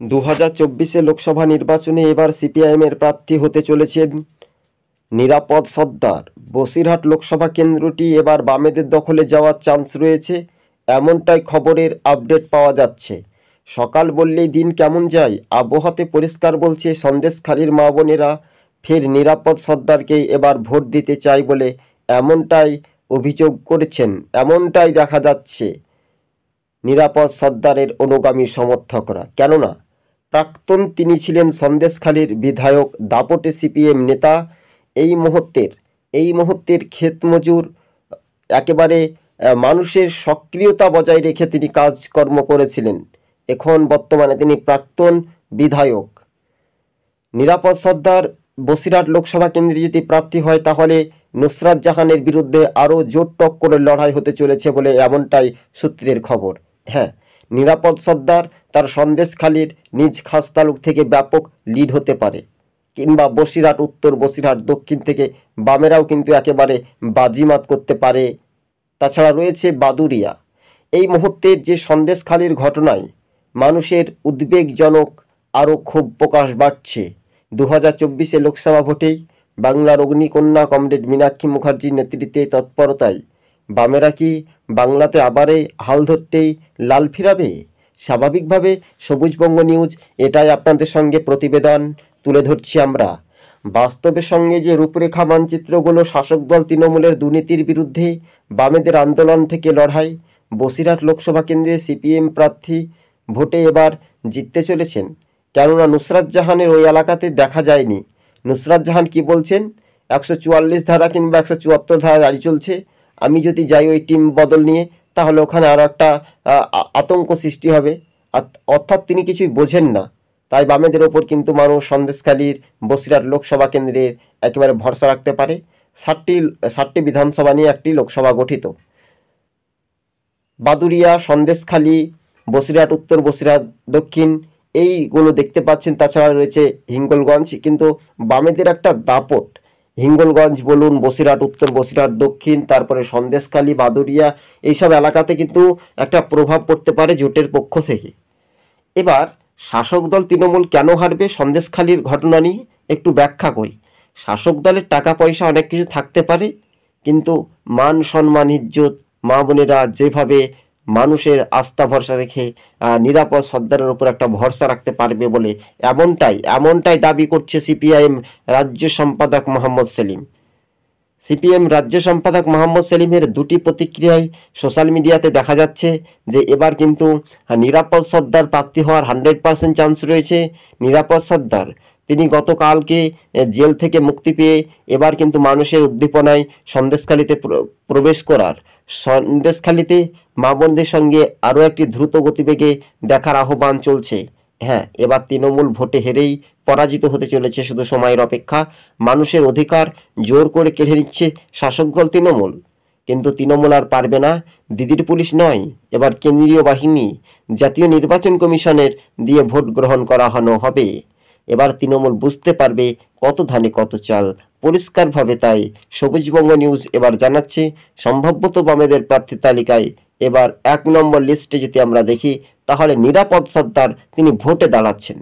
2024 লোকসভা নির্বাচনে এবার সিপিআইএমের প্রার্থী হতে চলেছেন নিরাপদ সর্দার। বসিরহাট লোকসভা কেন্দ্রটি এবার বামেদের দখলে যাওয়ার চান্স রয়েছে, এমনটাই খবরের আপডেট পাওয়া যাচ্ছে। সকাল বললেই দিন কেমন যায়, আবহাওয়াতে পরিষ্কার বলছে সন্দেশখালীর মা বোনেরা ফের নিরাপদ সর্দারকেই এবার ভোট দিতে চায় বলে এমনটাই অভিযোগ করেছেন, এমনটাই দেখা যাচ্ছে নিরাপদ সর্দারের অনুগামী সমর্থকরা। কেননা প্রাক্তন তিনি ছিলেন সন্দেশখালীর বিধায়ক, দাপটে সিপিএম নেতা। এই মুহূর্তের ক্ষেত মজুর, একেবারে মানুষের সক্রিয়তা বজায় রেখে তিনি কাজকর্ম করেছিলেন। এখন বর্তমানে তিনি প্রাক্তন বিধায়ক। নিরাপদ সর্দার বসিরহাট লোকসভা কেন্দ্রে যদি প্রার্থী হয় তাহলে নুসরাত জাহানের বিরুদ্ধে আরও জোর টক্করের লড়াই হতে চলেছে বলে এমনটাই সূত্রের খবর। হ্যাঁ, নিরাপদ সর্দার তার সন্দেশখালীর নিজ খাস তালুক থেকে ব্যাপক লিড হতে পারে, কিংবা বসিরহাট উত্তর, বসিরহাট দক্ষিণ থেকে বামেরাও কিন্তু একেবারে বাজিমাত করতে পারে। তাছাড়া রয়েছে বাদুরিয়া। এই মুহূর্তের যে সন্দেশখালীর ঘটনায় মানুষের উদ্বেগজনক আরও ক্ষোভ প্রকাশ বাড়ছে। 2024 লোকসভা ভোটেই বাংলার অগ্নিকন্যা কমরেড মীনাক্ষী মুখার্জির নেতৃত্বে তৎপরতায় বামেরা কি বাংলাতে আবারে হাল ধরতেই লাল ফিরাবে? স্বাভাবিকভাবে সবুজবঙ্গ নিউজ এটাই আপনাদের সঙ্গে প্রতিবেদন তুলে ধরছি আমরা। বাস্তবের সঙ্গে যে রূপরেখা মানচিত্রগুলো শাসক দল তৃণমূলের দুর্নীতির বিরুদ্ধে বামেদের আন্দোলন থেকে লড়াই, বসিরহাট লোকসভা কেন্দ্রে সিপিএম প্রার্থী ভোটে এবার জিততে চলেছেন। কেননা নুসরাত জাহানের ওই এলাকাতে দেখা যায়নি। নুসরাত জাহান কি বলছেন, 144 ধারা কিংবা 174 ধারা জারি চলছে, আমি যদি যাই ওই টিম বদল নিয়ে তাহলে ওখানে আরও একটা আতঙ্ক সৃষ্টি হবে। অর্থাৎ তিনি কিছুই বোঝেন না। তাই বামেদের ওপর কিন্তু মানুষ সন্দেশখালীর বসিরহাট লোকসভা কেন্দ্রের একেবারে ভরসা রাখতে পারে। 60টি বিধানসভা নিয়ে একটি লোকসভা গঠিত। বাদুরিয়া, সন্দেশখালী, বসিরহাট উত্তর, বসিরহাট দক্ষিণ এইগুলো দেখতে পাচ্ছেন। তাছাড়া রয়েছে হিঙ্গলগঞ্জ, কিন্তু বামেদের একটা দাপট। হিঙ্গলগঞ্জ বলুন, বসিরহাট উত্তর, বসিরহাট দক্ষিণ, তারপরে সন্দেশখালী, বাদুরিয়া, এইসব এলাকাতে কিন্তু একটা প্রভাব পড়তে পারে জোটের পক্ষ থেকে। এবার শাসক দল তৃণমূল কেন হারবে সন্দেশখালীর ঘটনা নিয়ে একটু ব্যাখ্যা করি। শাসক দলের টাকা পয়সা অনেক কিছু থাকতে পারে, কিন্তু মান সম্মান ইজ্জত, মা বোনেরা যেভাবে মানুষের আস্থা ভরসা রেখে নিরাপদ সর্দারের উপর একটা ভরসা রাখতে পারবে বলে এমনটাই দাবি করছে সিপিআইএম রাজ্য সম্পাদক মোহাম্মদ সেলিম। সিপিএম রাজ্য সম্পাদক মোহাম্মদ সেলিমের দুটি প্রতিক্রিয়ায় সোশ্যাল মিডিয়াতে দেখা যাচ্ছে যে এবার কিন্তু নিরাপদ সর্দার প্রার্থী হওয়ার 100% চান্স রয়েছে। নিরাপদ সর্দার তিনি গতকালকে জেল থেকে মুক্তি পেয়ে এবার কিন্তু মানুষের উদ্দীপনায় সন্দেশখালীতে প্রবেশ করার, সন্দেশখালীতে মা বোনদের সঙ্গে আরও একটি দ্রুত গতিবেগে দেখার আহ্বান চলছে। হ্যাঁ, এবার তৃণমূল ভোটে হেরেই পরাজিত হতে চলেছে, শুধু সময়ের অপেক্ষা। মানুষের অধিকার জোর করে কেড়ে নিচ্ছে শাসক দল তৃণমূল, কিন্তু তৃণমূল আর পারবে না। দিদির পুলিশ নয়, এবার কেন্দ্রীয় বাহিনী, জাতীয় নির্বাচন কমিশনের দিয়ে ভোট গ্রহণ করানো হবে। এবার তৃণমূল বুঝতে পারবে কত ধানে কত চাল পরিষ্কারভাবে। তাই সবুজবঙ্গ নিউজ এবার জানাচ্ছে সম্ভাব্যত বামেদের প্রার্থী তালিকায় এবার 1 নম্বর লিস্টে যদি আমরা দেখি তাহলে নিরাপদ সর্দার তিনি ভোটে দাঁড়াচ্ছেন।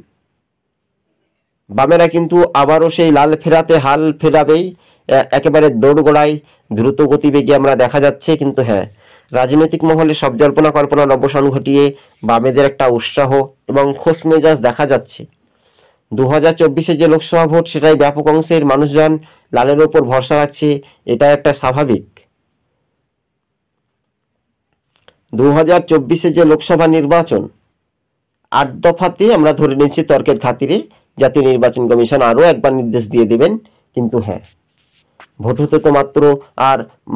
বামেরা কিন্তু আবারও সেই লাল ফেরাতে হাল ফেরাবেই, একেবারে দৌড়গোড়ায় দ্রুত গতিবেগে আমরা দেখা যাচ্ছে। কিন্তু হ্যাঁ, রাজনৈতিক মহলে সব জল্পনা কল্পনার অবসান ঘটিয়ে বামেদের একটা উৎসাহ এবং খোশ মেজাজ দেখা যাচ্ছে। 2024 যে লোকসভা ভোট সেটাই ব্যাপক অংশের মানুষজন লালের ওপর ভরসা রাখছে, এটা একটা স্বাভাবিক। 2024 যে লোকসভা নির্বাচন 8 দফাতে আমরা ধরে নিচ্ছি তর্কের খাতিরে জাতীয় নির্বাচন কমিশন আরও একবার নির্দেশ দিয়ে দেবেন। কিন্তু হ্যাঁ, ভোট হতে তো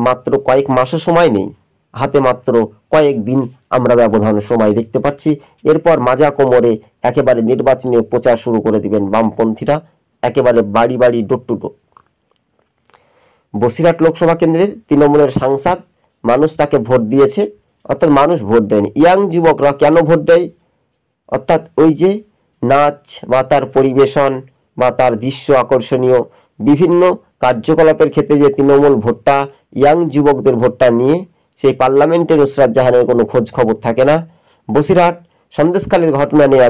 মাত্র কয়েক মাসও সময় নেই, হাতে মাত্র কয়েকদিন আমরা ব্যবধান সময় দেখতে পাচ্ছি। এরপর মাজা কোমরে একেবারে নির্বাচনী প্রচার শুরু করে দিবেন বামপন্থীরা, একেবারে বাড়ি বাড়ি, ডোর টু ডোর। বসিরহাট লোকসভা কেন্দ্রের তৃণমূলের সাংসদ, মানুষ তাকে ভোট দিয়েছে, অর্থাৎ মানুষ ভোট দেয়নি। ইয়াং যুবকরা কেন ভোট দেয়? অর্থাৎ ওই যে নাচ বা তার পরিবেশন বা তার দৃশ্য আকর্ষণীয় বিভিন্ন কার্যকলাপের ক্ষেত্রে যে তৃণমূল ভোটটা, ইয়াং যুবকদের ভোটটা নিয়ে সেই পার্লামেন্টে নুসরাত জাহানের কোনো খোঁজ খবর থাকে না। বসিরহাট সন্দেশখালীর ঘটনা নিয়ে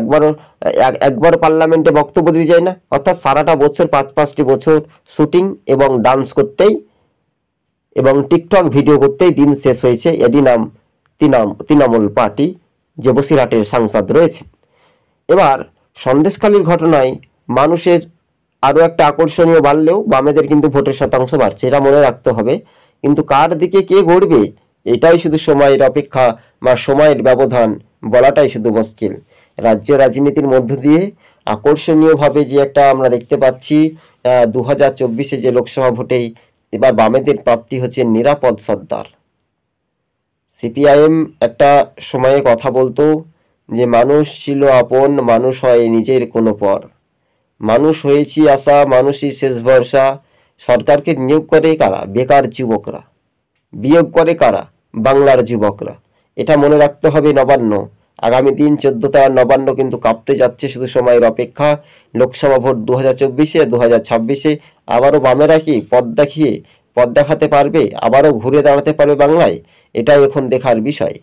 একবার পার্লামেন্টে বক্তব্য দিয়ে যায় না, অর্থাৎ সারাটা বছর 5-5টি বছর শুটিং এবং ডান্স করতেই এবং টিকটক ভিডিও করতেই দিন শেষ হয়েছে। এরই নাম তৃণমূল পার্টি, যে বসিরহাটের সাংসদ রয়েছে। এবার সন্দেশখালীর ঘটনায় মানুষের আরও একটা আকর্ষণীয় বাড়লেও বামেদের কিন্তু ভোটের শতাংশ বাড়ছে, এটা মনে রাখতে হবে। কিন্তু কার দিকে কে গড়বে এটাই শুধু সময়ের অপেক্ষা বা সময়ের ব্যবধান বলাটাই শুধু মুশকিল। রাজ্য রাজনীতির মধ্য দিয়ে আকর্ষণীয়ভাবে যে একটা আমরা দেখতে পাচ্ছি 2024-এ যে লোকসভা ভোটেই এবার বামেদের প্রাপ্তি হচ্ছে নিরাপদ সর্দার। সিপিআইএম একটা সময়ে কথা বলতো যে মানুষ ছিল আপন, মানুষ হয় নিজের কোনো পর, মানুষ হয়েছি আশা, মানুষই শেষ ভরসা। সরকারকে নিয়োগ করে কারা? বেকার যুবকরা। বিয়োগ করে কারা? বাংলার যুবকরা। এটা মনে রাখতে হবে নবান্ন। আগামী দিন 14 তারিখ নবান্ন কিন্তু কাঁপতে যাচ্ছে, শুধু সময়ের অপেক্ষা। লোকসভা ভোট 2024-এ, 2026-এ আবারও বামেরা কি পথ দেখাতে পারবে? আবারও ঘুরে দাঁড়াতে পারবে বাংলায়? এটাই এখন দেখার বিষয়।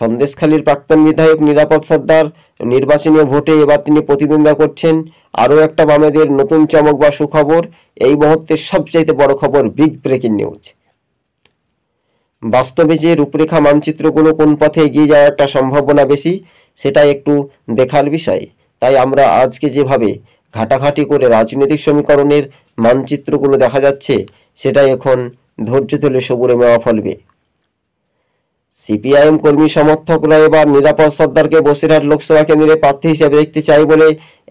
সন্দেশখালীর প্রাক্তন বিধায়ক নিরাপদ সর্দার নির্বাচনী ভোটে এবার তিনি প্রতিদ্বন্দ্বিতা করছেন। আরও একটা বামেদের নতুন চমক বা সুখবর, এই মুহূর্তের সবচাইতে বড় খবর, বিগ ব্রেকিং নিউজ। বাস্তবে যে রূপরেখা মানচিত্রগুলো কোন পথে এগিয়ে যাওয়ার একটা সম্ভাবনা বেশি, সেটা একটু দেখার বিষয়। তাই আমরা আজকে যেভাবে ঘাটাঘাটি করে রাজনৈতিক সমীকরণের মানচিত্রগুলো দেখা যাচ্ছে, সেটাই এখন ধৈর্য ধরলে সবুরে মেওয়া ফলবে। সিপিআইএম কর্মী সমর্থকরা এবার নিরাপদ সর্দারকে বসিরহাট লোকসভা কেন্দ্রে প্রার্থী হিসেবে দেখতে চাই বলে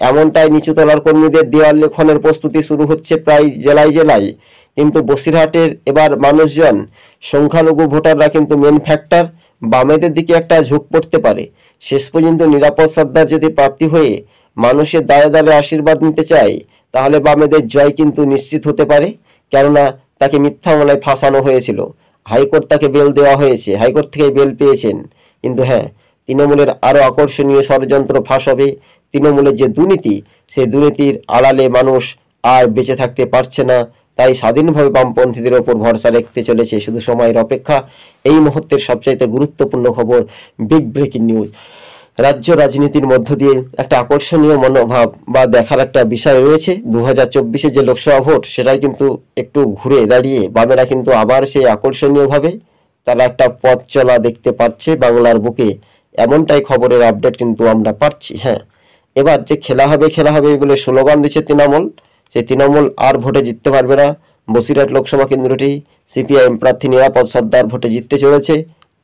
এমনটাই নিচুতলার কর্মীদের দেওয়াল লেখনের প্রস্তুতি শুরু হচ্ছে প্রায় জেলায় জেলায়। কিন্তু বসিরহাটের এবার মানুষজন, সংখ্যালঘু ভোটাররা কিন্তু মেন ফ্যাক্টর। বামেদের দিকে একটা ঝোঁক পড়তে পারে। শেষ পর্যন্ত নিরাপদ সর্দার যদি প্রার্থী হয়ে মানুষের দায়ে দায়ে আশীর্বাদ নিতে চায়, তাহলে বামেদের জয় কিন্তু নিশ্চিত হতে পারে। কেননা তাকে মিথ্যা মামলায় ফাঁসানো হয়েছিল, হাইকোর্ট তাকে বেল দেওয়া হয়েছে, হাইকোর্ট থেকে বেল পেয়েছেন। কিন্তু হ্যাঁ, তৃণমূলের আরও আকর্ষণীয় ষড়যন্ত্র ফাঁস হবে। তৃণমূলের যে দুর্নীতি, সেই দুর্নীতির আড়ালে মানুষ আর বেঁচে থাকতে পারছে না। তাই স্বাধীনভাবে বামপন্থীদের ওপর ভরসা রাখতে চলেছে, শুধু সময়ের অপেক্ষা। এই মুহূর্তের সবচাইতে গুরুত্বপূর্ণ খবর, বিগ ব্রেকিং নিউজ। রাজ্য রাজনীতির মধ্য দিয়ে একটা আকর্ষণীয় মনোভাব বা দেখার একটা বিষয় রয়েছে। 2024-এ যে লোকসভা ভোট, সেটাই কিন্তু একটু ঘুরে দাঁড়িয়ে বামেরা কিন্তু আবার সেই আকর্ষণীয়ভাবে তারা একটা পথ চলা দেখতে পাচ্ছে বাংলার বুকে, এমনটাই খবরের আপডেট কিন্তু আমরা পাচ্ছি। হ্যাঁ, এবার যে খেলা হবে বলে স্লোগান দিচ্ছে তৃণমূল, সেই তৃণমূল আর ভোটে জিততে পারবে না। বসিরহাট লোকসভা কেন্দ্রটি সিপিআইএম প্রার্থী নিরাপদ সর্দার ভোটে জিততে চলেছে,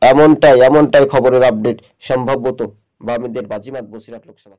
এমনটাই খবরের আপডেট। সম্ভবত বামেদের বাজিমাত বসিরহাট লোকসভা।